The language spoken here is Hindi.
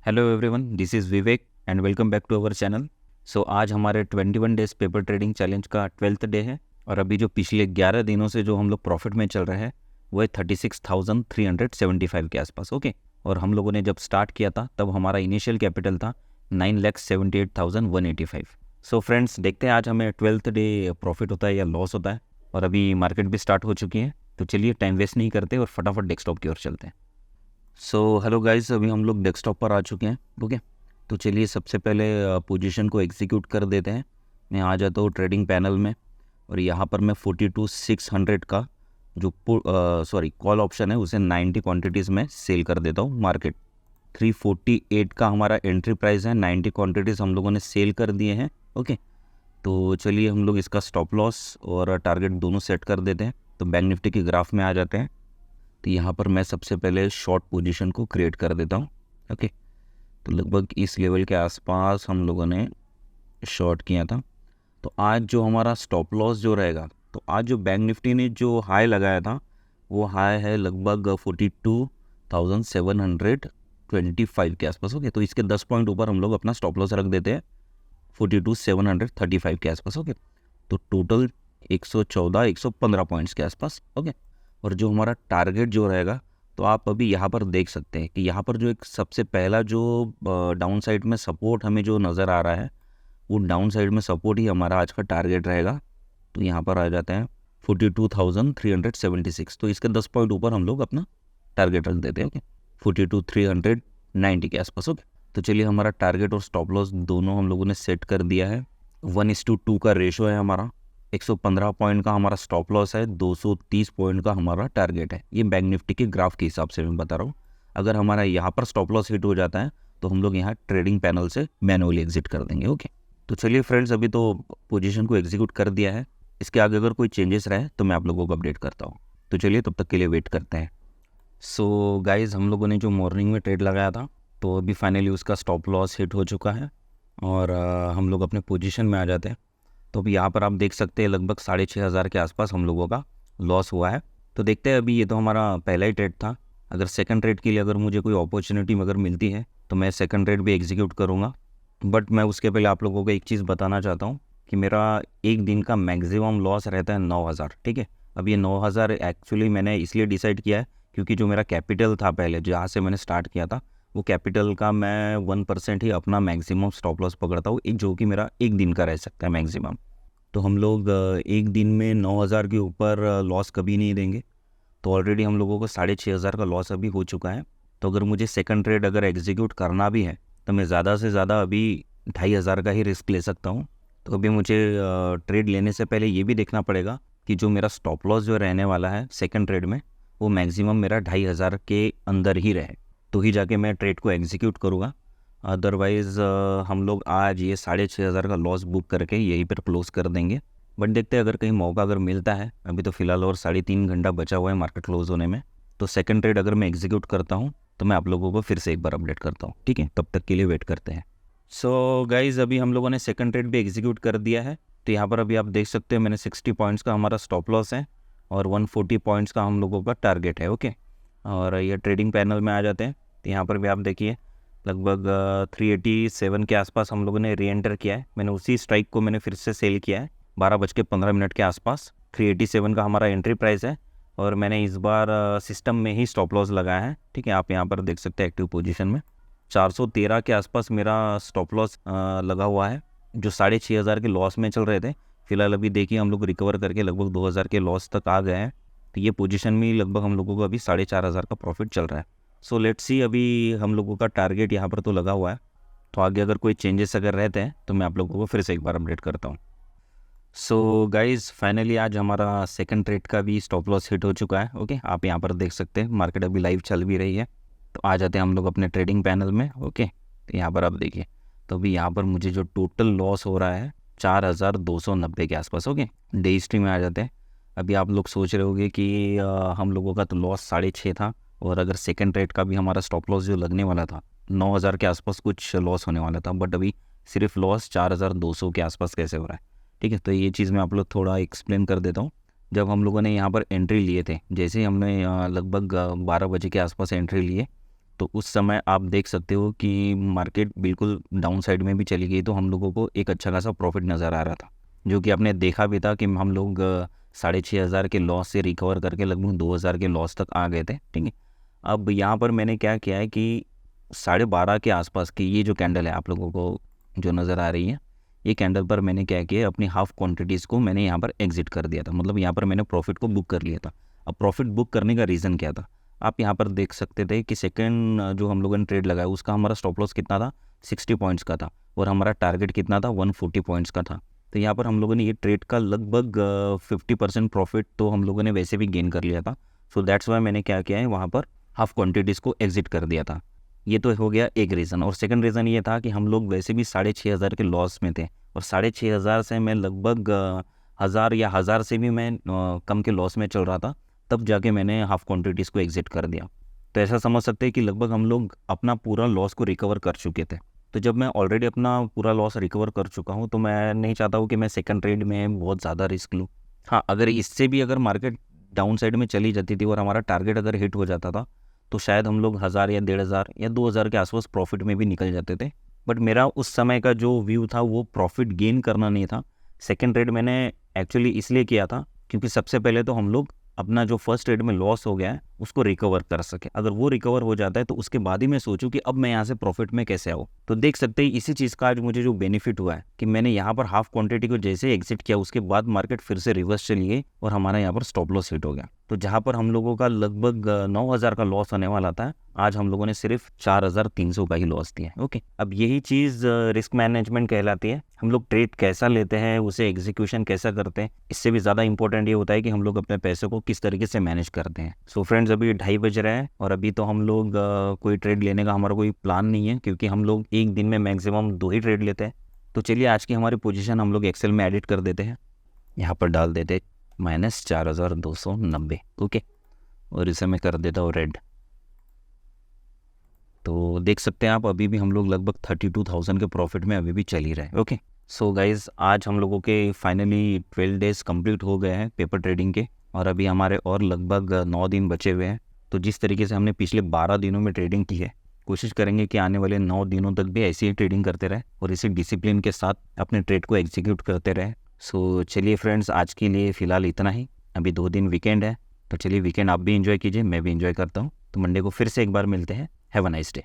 Hello everyone, this is Vivek and welcome back to our channel. So आज हमारे 21 डेज पेपर ट्रेडिंग चैलेंज का 12th डे है और अभी जो पिछले 11 दिनों से जो हम लोग प्रॉफिट में चल रहे हैं वो है 36,375 के आसपास। ओके, और हम लोगों ने जब स्टार्ट किया था तब हमारा इनिशियल कैपिटल था 9,78,185। सो फ्रेंड्स, देखते हैं आज हमें 12th डे प्रॉफिट होता है या लॉस होता है। और अभी मार्केट भी स्टार्ट हो चुकी है, तो चलिए टाइम वेस्ट नहीं करते और फटाफट डेस्कटॉप की ओर चलते हैं। सो हेलो गाइस, अभी हम लोग डेस्कटॉप पर आ चुके हैं। ओके, तो चलिए सबसे पहले पोजीशन को एग्जीक्यूट कर देते हैं। मैं आ जाता हूँ ट्रेडिंग पैनल में और यहाँ पर मैं 42,600 का जो कॉल ऑप्शन है उसे 90 क्वांटिटीज़ में सेल कर देता हूँ। मार्केट 348 का हमारा एंट्री प्राइस है, 90 क्वांटिटीज़ हम लोगों ने सेल कर दिए हैं। ओके, तो चलिए हम लोग इसका स्टॉप लॉस और टारगेट दोनों सेट कर देते हैं। तो बैंक निफ्टी की ग्राफ में आ जाते हैं। तो यहाँ पर मैं सबसे पहले शॉर्ट पोजीशन को क्रिएट कर देता हूँ। ओके, तो लगभग इस लेवल के आसपास हम लोगों ने शॉर्ट किया था। तो आज जो हमारा स्टॉप लॉस जो रहेगा, तो आज जो बैंक निफ्टी ने जो हाई लगाया था वो हाई है लगभग 42,725 के आसपास। ओके, तो इसके 10 पॉइंट ऊपर हम लोग अपना स्टॉप लॉस रख देते हैं 42,735 के आसपास। ओके, तो टोटल 115 पॉइंट्स के आसपास। ओके, और जो हमारा टारगेट जो रहेगा, तो आप अभी यहाँ पर देख सकते हैं कि यहाँ पर जो एक सबसे पहला जो डाउन साइड में सपोर्ट हमें जो नज़र आ रहा है वो डाउन साइड में सपोर्ट ही हमारा आज का टारगेट रहेगा। तो यहाँ पर आ जाते हैं 42,376। तो इसके 10 पॉइंट ऊपर हम लोग अपना टारगेट रख देते हैं। ओके, 42,390 के आसपास। ओके, तो चलिए हमारा टारगेट और स्टॉप लॉस दोनों हम लोगों ने सेट कर दिया है। 1:2 का रेशो है हमारा। 115 पॉइंट का हमारा स्टॉप लॉस है, 230 पॉइंट का हमारा टारगेट है। ये बैंक निफ्टी के ग्राफ के हिसाब से मैं बता रहा हूँ। अगर हमारा यहाँ पर स्टॉप लॉस हिट हो जाता है तो हम लोग यहाँ ट्रेडिंग पैनल से मैनुअली एग्जिट कर देंगे। ओके, तो चलिए फ्रेंड्स, अभी तो पोजीशन को एग्जीक्यूट कर दिया है। इसके आगे अगर कोई चेंजेस रहे तो मैं आप लोगों को अपडेट करता हूँ। तो चलिए तब तक के लिए वेट करते हैं। सो गाइज़, हम लोगों ने जो मॉर्निंग में ट्रेड लगाया था तो अभी फाइनली उसका स्टॉप लॉस हिट हो चुका है और हम लोग अपने पोजीशन में आ जाते हैं। तो अभी यहाँ पर आप देख सकते हैं लगभग 6,500 के आसपास हम लोगों का लॉस हुआ है। तो देखते हैं, अभी ये तो हमारा पहला ही ट्रेड था। अगर सेकंड ट्रेड के लिए अगर मुझे कोई अपॉर्चुनिटी अगर मिलती है तो मैं सेकंड ट्रेड भी एग्जीक्यूट करूँगा। बट मैं उसके पहले आप लोगों को एक चीज़ बताना चाहता हूँ कि मेरा एक दिन का मैक्सिमम लॉस रहता है 9,000। ठीक है, अब ये 9,000 एक्चुअली मैंने इसलिए डिसाइड किया है क्योंकि जो मेरा कैपिटल था पहले जहाँ से मैंने स्टार्ट किया था वो कैपिटल का मैं 1% ही अपना मैक्सिमम स्टॉप लॉस पकड़ता हूँ, एक जो कि मेरा एक दिन का रह सकता है मैक्सिमम। तो हम लोग एक दिन में 9,000 के ऊपर लॉस कभी नहीं देंगे। तो ऑलरेडी हम लोगों को 6,500 का लॉस अभी हो चुका है। तो अगर मुझे सेकंड ट्रेड अगर एग्जीक्यूट करना भी है तो मैं ज़्यादा से ज़्यादा अभी 2,500 का ही रिस्क ले सकता हूँ। तो अभी मुझे ट्रेड लेने से पहले ये भी देखना पड़ेगा कि जो मेरा स्टॉप लॉस जो रहने वाला है सेकंड ट्रेड में वो मैक्सिमम मेरा 2,500 के अंदर ही रहे, तो ही जाके मैं ट्रेड को एग्जीक्यूट करूँगा। अदरवाइज़ हम लोग आज ये 6,500 का लॉस बुक करके यहीं पर क्लोज़ कर देंगे। बट देखते हैं अगर कहीं मौका अगर मिलता है। अभी तो फ़िलहाल और 3.5 घंटा बचा हुआ है मार्केट क्लोज़ होने में। तो सेकंड ट्रेड अगर मैं एग्जीक्यूट करता हूँ तो मैं आप लोगों को फिर से एक बार अपडेट करता हूँ। ठीक है, तब तक के लिए वेट करते हैं। सो गाइज़, अभी हम लोगों ने सेकंड ट्रेड भी एग्जीक्यूट कर दिया है। तो यहाँ पर अभी आप देख सकते हैं मैंने 60 पॉइंट्स का हमारा स्टॉप लॉस है और 140 पॉइंट्स का हम लोगों का टारगेट है। ओके, और ये ट्रेडिंग पैनल में आ जाते हैं। तो यहाँ पर भी आप देखिए लगभग 387 के आसपास हम लोगों ने री एंटर किया है। मैंने उसी स्ट्राइक को मैंने फिर से सेल किया है 12:15 के आसपास। 387 का हमारा एंट्री प्राइस है और मैंने इस बार सिस्टम में ही स्टॉप लॉस लगाया है। ठीक है, आप यहाँ पर देख सकते हैं एक्टिव पोजीशन में 413 के आसपास मेरा स्टॉप लॉस लगा हुआ है। जो 6,500 के लॉस में चल रहे थे, फिलहाल अभी देखिए हम लोग रिकवर करके लगभग 2,000 के लॉस तक आ गए हैं। तो ये पोजीशन में लगभग हम लोगों को अभी 4,500 का प्रॉफिट चल रहा है। सो लेट्स सी, अभी हम लोगों का टारगेट यहाँ पर तो लगा हुआ है। तो आगे अगर कोई चेंजेस अगर रहते हैं तो मैं आप लोगों को फिर से एक बार अपडेट करता हूँ। सो गाइज़, फाइनली आज हमारा सेकंड ट्रेड का भी स्टॉप लॉस हिट हो चुका है। ओके, आप यहाँ पर देख सकते हैं मार्केट अभी लाइव चल भी रही है। तो आ जाते हैं हम लोग अपने ट्रेडिंग पैनल में। ओके, तो यहाँ पर आप देखिए, तो अभी यहाँ पर मुझे जो टोटल लॉस हो रहा है 4,290 के आसपास। ओके, डे हिस्ट्री में आ जाते हैं। अभी आप लोग सोच रहे होंगे कि हम लोगों का तो लॉस 6.5 था और अगर सेकंड ट्रेड का भी हमारा स्टॉप लॉस जो लगने वाला था 9,000 के आसपास कुछ लॉस होने वाला था, बट अभी सिर्फ लॉस 4,200 के आसपास कैसे हो रहा है। ठीक है, तो ये चीज़ मैं आप लोग थोड़ा एक्सप्लेन कर देता हूँ। जब हम लोगों ने यहाँ पर एंट्री लिए थे, जैसे ही हमने लगभग 12 बजे के आसपास एंट्री लिए तो उस समय आप देख सकते हो कि मार्केट बिल्कुल डाउन साइड में भी चली गई, तो हम लोगों को एक अच्छा खासा प्रॉफिट नज़र आ रहा था, जो कि आपने देखा भी था कि हम लोग 6,500 के लॉस से रिकवर करके लगभग 2,000 के लॉस तक आ गए थे। ठीक है, अब यहाँ पर मैंने क्या किया है कि 12:30 के आसपास की ये जो कैंडल है आप लोगों को जो नज़र आ रही है, ये कैंडल पर मैंने क्या किया, अपनी हाफ क्वांटिटीज़ को मैंने यहाँ पर एग्जिट कर दिया था, मतलब यहाँ पर मैंने प्रॉफिट को बुक कर लिया था। अब प्रॉफिट बुक करने का रीज़न क्या था, आप यहाँ पर देख सकते थे कि सेकंड जो हम लोगों ने ट्रेड लगाया उसका हमारा स्टॉप लॉस कितना था, 60 पॉइंट्स का था, और हमारा टारगेट कितना था, 140 पॉइंट्स का था। तो यहाँ पर हम लोगों ने ये ट्रेड का लगभग 50% प्रॉफिट तो हम लोगों ने वैसे भी गेन कर लिया था। सो दैट्स वाई मैंने क्या किया है, वहाँ पर हाफ क्वांटिटीज़ को एग्जिट कर दिया था। ये तो हो गया एक रीज़न, और सेकंड रीज़न ये था कि हम लोग वैसे भी 6,500 के लॉस में थे, और 6,500 से मैं लगभग 1,000 या 1,000 से भी मैं कम के लॉस में चल रहा था, तब जाके मैंने हाफ क्वांटिटीज़ को एग्जिट कर दिया। तो ऐसा समझ सकते हैं कि लगभग हम लोग अपना पूरा लॉस को रिकवर कर चुके थे। तो जब मैं ऑलरेडी अपना पूरा लॉस रिकवर कर चुका हूँ, तो मैं नहीं चाहता हूँ कि मैं सेकंड ट्रेड में बहुत ज़्यादा रिस्क लूँ। हाँ, अगर इससे भी अगर मार्केट डाउन साइड में चली जाती थी और हमारा टारगेट अगर हिट हो जाता था, तो शायद हम लोग 1,000 या 1,500 या 2,000 के आसपास प्रॉफिट में भी निकल जाते थे। बट मेरा उस समय का जो व्यू था वो प्रॉफिट गेन करना नहीं था। सेकंड ट्रेड मैंने एक्चुअली इसलिए किया था क्योंकि सबसे पहले तो हम लोग अपना जो फर्स्ट ट्रेड में लॉस हो गया है उसको रिकवर कर सके। अगर वो रिकवर हो जाता है तो उसके बाद ही मैं सोचूं कि अब मैं यहाँ से प्रॉफिट में कैसे आऊँ। तो देख सकते हैं इसी चीज़ का आज मुझे जो बेनिफिट हुआ है कि मैंने यहाँ पर हाफ क्वांटिटी को जैसे एग्जिट किया, उसके बाद मार्केट फिर से रिवर्स चली गई और हमारा यहाँ पर स्टॉप लॉस हिट हो गया। तो जहाँ पर हम लोगों का लगभग 9,000 का लॉस होने वाला था, आज हम लोगों ने सिर्फ 4,300 का ही लॉस दिया है। ओके, अब यही चीज़ रिस्क मैनेजमेंट कहलाती है। हम लोग ट्रेड कैसा लेते हैं, उसे एग्जीक्यूशन कैसा करते हैं, इससे भी ज़्यादा इंपॉर्टेंट ये होता है कि हम लोग अपने पैसे को किस तरीके से मैनेज करते हैं। सो फ्रेंड्स, अभी 2:30 बज रहे हैं और अभी तो हम लोग कोई ट्रेड लेने का हमारा कोई प्लान नहीं है, क्योंकि हम लोग एक दिन में मैक्सिमम 2 ही ट्रेड लेते हैं। तो चलिए आज की हमारी पोजीशन हम लोग एक्सेल में एडिट कर देते हैं, यहाँ पर डाल देते -4,290। ओके, और इसे मैं कर देता हूँ रेड। तो देख सकते हैं आप अभी भी हम लोग लगभग 32,000 के प्रॉफिट में अभी भी चल ही रहे हैं। ओके, सो गाइज आज हम लोगों के फाइनली 12 डेज कंप्लीट हो गए हैं पेपर ट्रेडिंग के, और अभी हमारे और लगभग 9 दिन बचे हुए हैं। तो जिस तरीके से हमने पिछले 12 दिनों में ट्रेडिंग की है, कोशिश करेंगे कि आने वाले 9 दिनों तक भी ऐसी ही ट्रेडिंग करते रहे और इसी डिसिप्लिन के साथ अपने ट्रेड को एग्जीक्यूट करते रहे। सो चलिए फ्रेंड्स, आज के लिए फ़िलहाल इतना ही। अभी 2 दिन वीकेंड है, तो चलिए वीकेंड आप भी एंजॉय कीजिए, मैं भी एंजॉय करता हूँ। तो मंडे को फिर से एक बार मिलते हैं। Have a nice day.